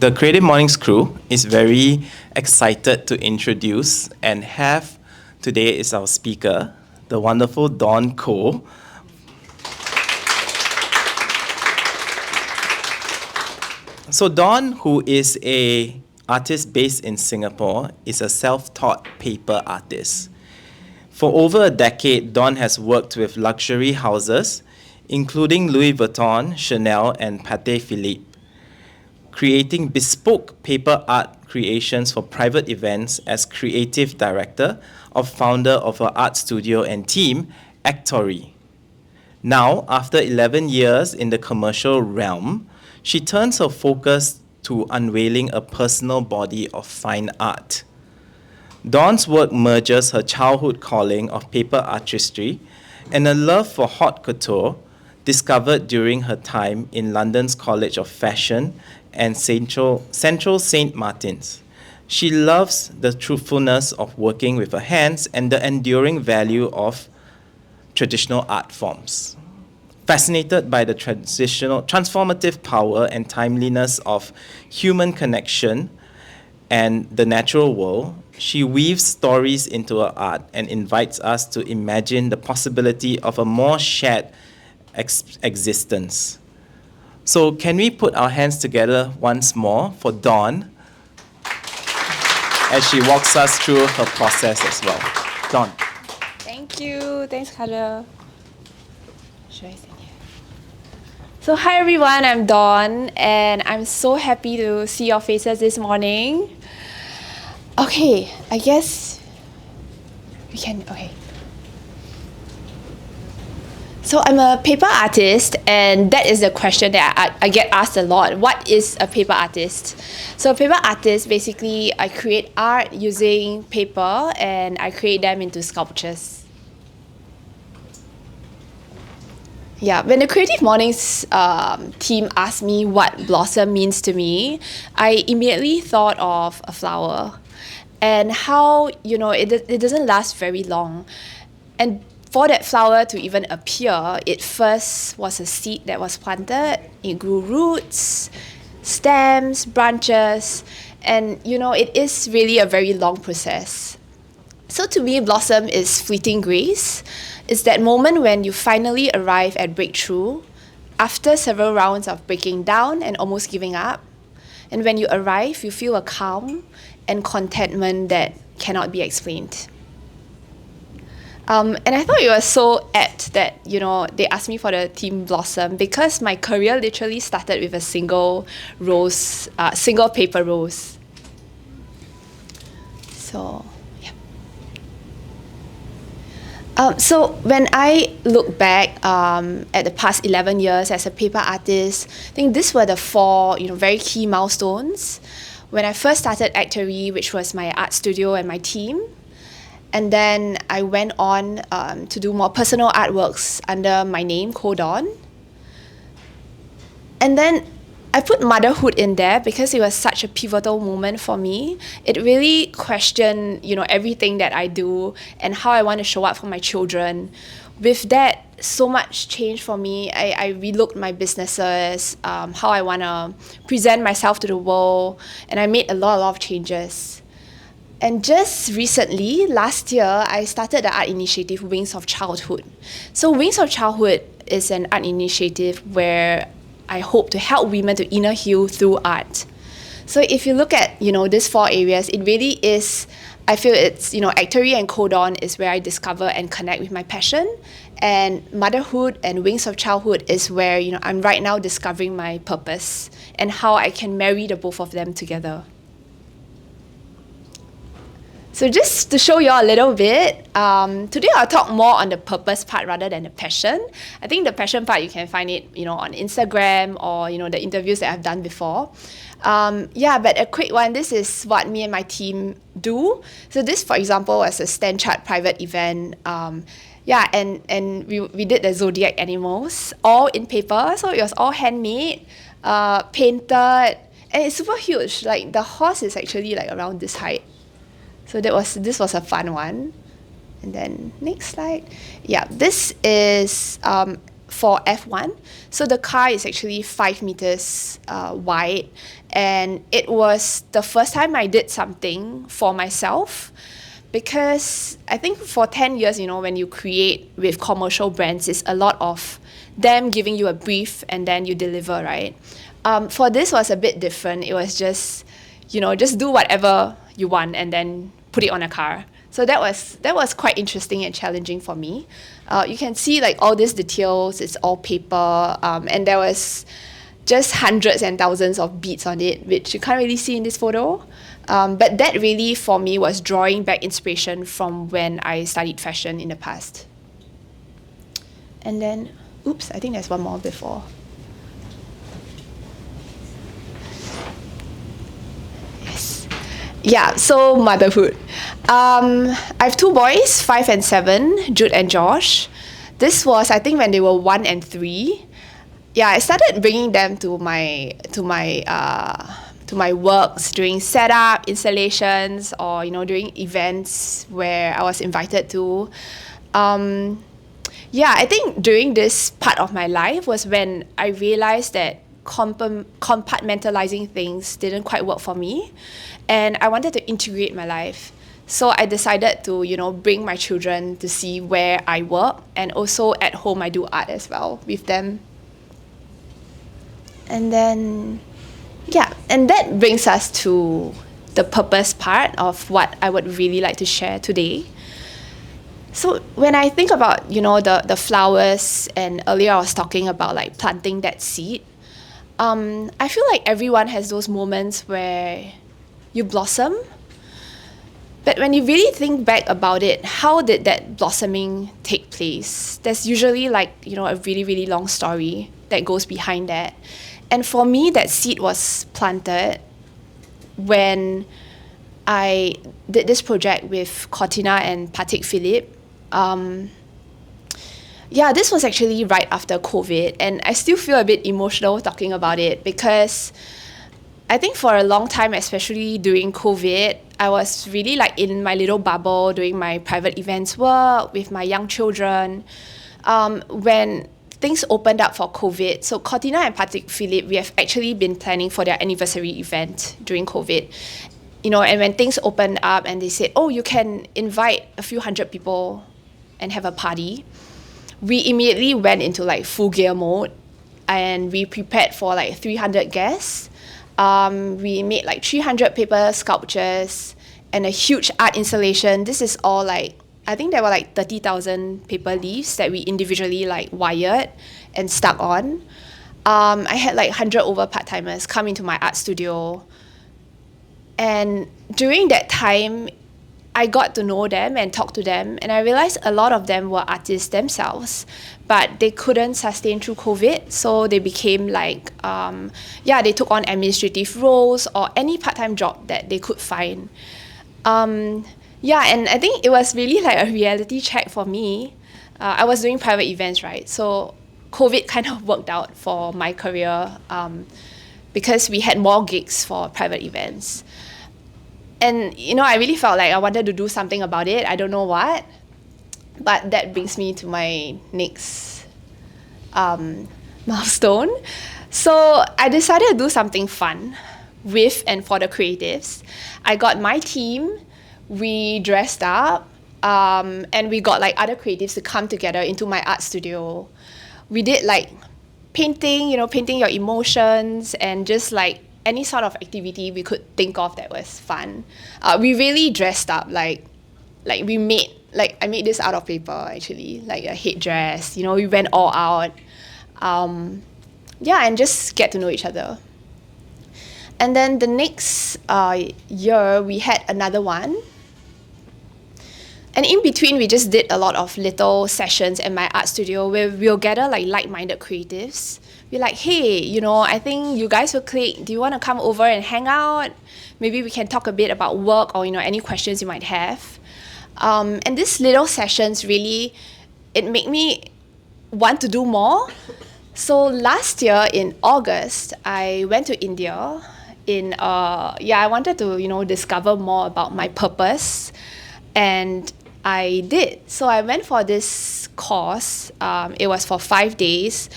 The Creative Mornings crew is very excited to introduce and have today is our speaker, the wonderful Dawn Koh. So Dawn, who is a artist based in Singapore, is a self-taught paper artist. For over a decade, Dawn has worked with luxury houses, including Louis Vuitton, Chanel, and Patek Philippe, creating bespoke paper art creations for private events as creative director or founder of her art studio and team, Actory. Now, after 11 years in the commercial realm, she turns her focus to unveiling a personal body of fine art. Dawn's work merges her childhood calling of paper artistry and a love for haute couture discovered during her time in London's College of Fashion and Central St. Martin's. She loves the truthfulness of working with her hands and the enduring value of traditional art forms. Fascinated by the transformative power and timeliness of human connection and the natural world, she weaves stories into her art and invites us to imagine the possibility of a more shared existence. So can we put our hands together once more for Dawn as she walks us through her process as well. Dawn. Thank you. Thanks, Khalil. Should I stand here? So hi everyone, I'm Dawn and I'm so happy to see your faces this morning. Okay, I guess we can, okay. So I'm a paper artist, and that is a question that I get asked a lot. What is a paper artist? So a paper artist, basically, I create art using paper, and I create them into sculptures. Yeah, when the Creative Mornings team asked me what blossom means to me, I immediately thought of a flower and how, it doesn't last very long. And for that flower to even appear, it first was a seed that was planted. It grew roots, stems, branches, and it is really a very long process. So to me, blossom is fleeting grace. It's that moment when you finally arrive at breakthrough after several rounds of breaking down and almost giving up. And when you arrive, you feel a calm and contentment that cannot be explained. And I thought it was so apt that, they asked me for the theme Blossom because my career literally started with a single paper rose. So, yeah. So when I look back at the past 11 years as a paper artist, I think these were the four, very key milestones. When I first started Actory, which was my art studio and my team, and then I went on to do more personal artworks under my name, Dawn. And then I put motherhood in there because it was such a pivotal moment for me. It really questioned, everything that I do and how I want to show up for my children. With that, so much changed for me. I relooked my businesses, how I want to present myself to the world, and I made a lot of changes. And just recently, last year, I started the art initiative Wings of Childhood. So Wings of Childhood is an art initiative where I hope to help women to inner heal through art. So if you look at, these four areas, it really is, I feel it's, Actory and Dawn is where I discover and connect with my passion. And motherhood and Wings of Childhood is where, I'm right now discovering my purpose and how I can marry the both of them together. So just to show you all a little bit, today I'll talk more on the purpose part rather than the passion. I think the passion part, you can find it, on Instagram or, the interviews that I've done before. But a quick one, this is what me and my team do. So this, for example, was a Stand Chart private event. And we did the zodiac animals, all in paper. So it was all handmade, painted, and it's super huge. Like the horse is actually like around this height. So this was a fun one. And then next slide. Yeah, this is for F1. So the car is actually 5 meters wide, and it was the first time I did something for myself. Because I think for 10 years, when you create with commercial brands, it's a lot of them giving you a brief and then you deliver, right? For this was a bit different. It was just, just do whatever you want and then put it on a car. So that was quite interesting and challenging for me. You can see like all these details. It's all paper, and there was just hundreds and thousands of beads on it, which you can't really see in this photo. But that really, for me, was drawing back inspiration from when I studied fashion in the past. And then, oops, I think there's one more before. Yes. Yeah, so motherhood. I have 2 boys, 5 and 7, Jude and Josh. This was, I think, when they were 1 and 3. Yeah, I started bringing them to my works during setup, installations, or during events where I was invited to. I think during this part of my life was when I realized that compartmentalizing things didn't quite work for me, and I wanted to integrate my life. So I decided to bring my children to see where I work, and also at home I do art as well with them. And then and that brings us to the purpose part of what I would really like to share today. So when I think about, the flowers, and earlier I was talking about like planting that seed, I feel like everyone has those moments where you blossom. But when you really think back about it, how did that blossoming take place? There's usually like, a really, really long story that goes behind that. And for me, that seed was planted when I did this project with Cortina and Patek Philippe. This was actually right after COVID, and I still feel a bit emotional talking about it because I think for a long time, especially during COVID, I was really like in my little bubble doing my private events work with my young children. When things opened up for COVID, so Cortina and Patek Philippe, we have actually been planning for their anniversary event during COVID. And when things opened up and they said, oh, you can invite a few hundred people and have a party, we immediately went into like full gear mode, and we prepared for like 300 guests. We made like 300 paper sculptures and a huge art installation. This is all like, I think there were like 30,000 paper leaves that we individually like wired and stuck on. I had like 100 over part-timers come into my art studio. And during that time, I got to know them and talk to them, and I realized a lot of them were artists themselves, but they couldn't sustain through COVID, so they became like, they took on administrative roles or any part-time job that they could find. And I think it was really like a reality check for me. I was doing private events, right? So COVID kind of worked out for my career because we had more gigs for private events. And, I really felt like I wanted to do something about it. I don't know what. But that brings me to my next milestone. So I decided to do something fun with and for the creatives. I got my team, we dressed up, and we got like other creatives to come together into my art studio. We did like painting, painting your emotions, and just like any sort of activity we could think of that was fun. We really dressed up, like we made, like I made this out of paper actually, like a headdress, we went all out. And just get to know each other. And then the next year, we had another one. And in between, we just did a lot of little sessions in my art studio where we'll gather like like-minded creatives. We're like, hey, I think you guys will click. Do you want to come over and hang out? Maybe we can talk a bit about work or, any questions you might have. And these little sessions really, it made me want to do more. So last year in August, I went to India. I wanted to, discover more about my purpose. And I did. So I went for this course. It was for 5 days.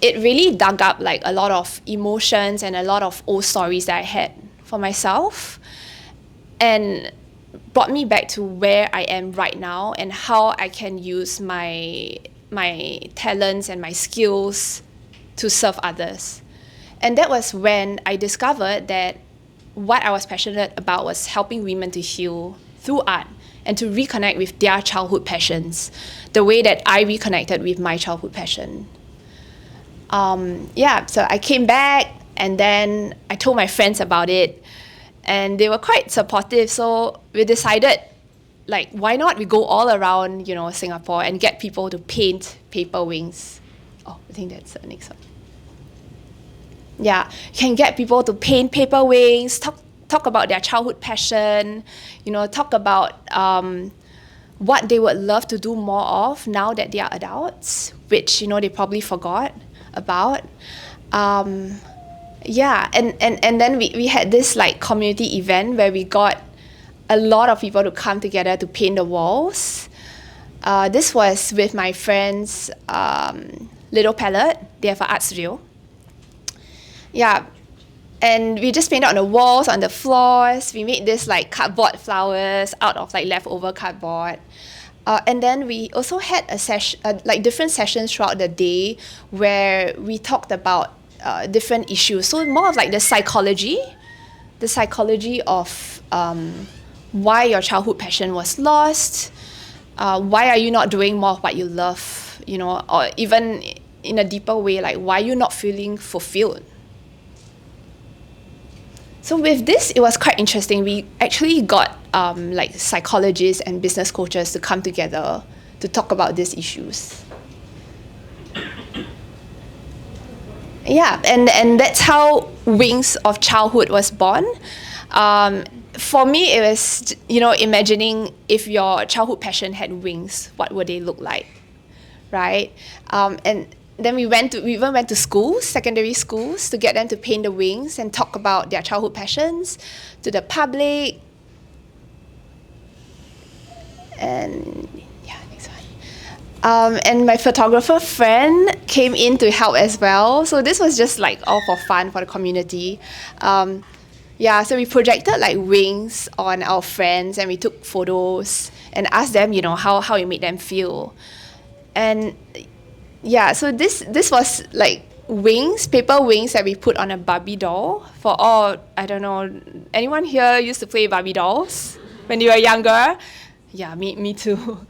It really dug up like a lot of emotions and a lot of old stories that I had for myself, and brought me back to where I am right now and how I can use my talents and my skills to serve others. And that was when I discovered that what I was passionate about was helping women to heal through art and to reconnect with their childhood passions, the way that I reconnected with my childhood passion. So I came back and then I told my friends about it, and they were quite supportive. So we decided, like, why not we go all around, Singapore and get people to paint paper wings. Oh, I think that's the next one. Yeah, can get people to paint paper wings, talk about their childhood passion, talk about what they would love to do more of now that they are adults, which, they probably forgot about. And then we had this like community event where we got a lot of people to come together to paint the walls. This was with my friends, Little Palette. They have an art studio. Yeah, and we just painted on the walls, on the floors. We made this like cardboard flowers out of like leftover cardboard. And then we also had a session, like different sessions throughout the day where we talked about different issues. So more of like the psychology of why your childhood passion was lost, why are you not doing more of what you love, or even in a deeper way, like why are you not feeling fulfilled? So with this, it was quite interesting. We actually got like psychologists and business coaches to come together to talk about these issues. Yeah, and that's how Wings of Childhood was born. For me, it was, imagining if your childhood passion had wings, what would they look like, right? And then we even went to schools, secondary schools, to get them to paint the wings and talk about their childhood passions to the public. And yeah, next one. And my photographer friend came in to help as well. So this was just like all for fun for the community. So we projected like wings on our friends and we took photos and asked them, how it made them feel. And yeah, so this was like wings, paper wings that we put on a Barbie doll for all, I don't know, anyone here used to play Barbie dolls when you were younger? Yeah, me too.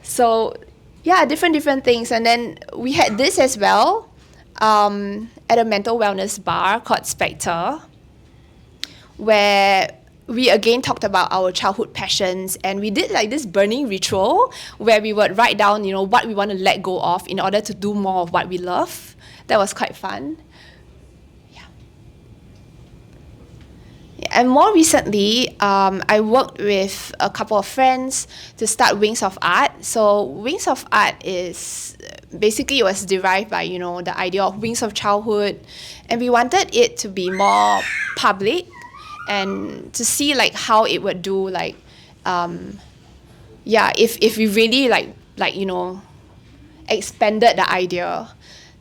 So yeah, different things. And then we had this as well at a mental wellness bar called Spectre, where we again talked about our childhood passions, and we did like this burning ritual where we would write down, what we want to let go of in order to do more of what we love. That was quite fun. Yeah. And more recently, I worked with a couple of friends to start Wings of Art. So Wings of Art is basically, it was derived by, the idea of Wings of Childhood, and we wanted it to be more public and to see like how it would do, like if we really expanded the idea.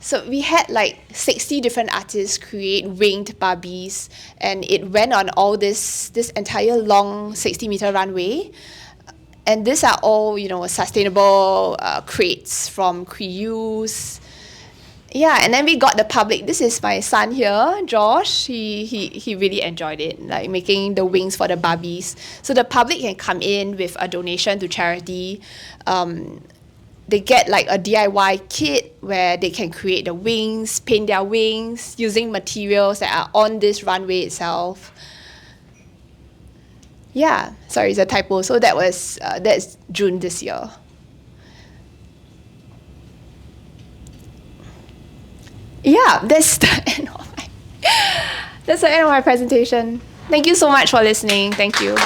So we had like 60 different artists create winged Barbies, and it went on all this entire long 60-meter runway. And these are all, sustainable crates from Creuse. Yeah, and then we got the public. This is my son here, Josh. He really enjoyed it, like making the wings for the Barbies. So the public can come in with a donation to charity. They get like a DIY kit where they can create the wings, paint their wings using materials that are on this runway itself. Yeah, sorry, it's a typo. So that's June this year. Yeah, that's the end of my presentation. Thank you so much for listening. Thank you.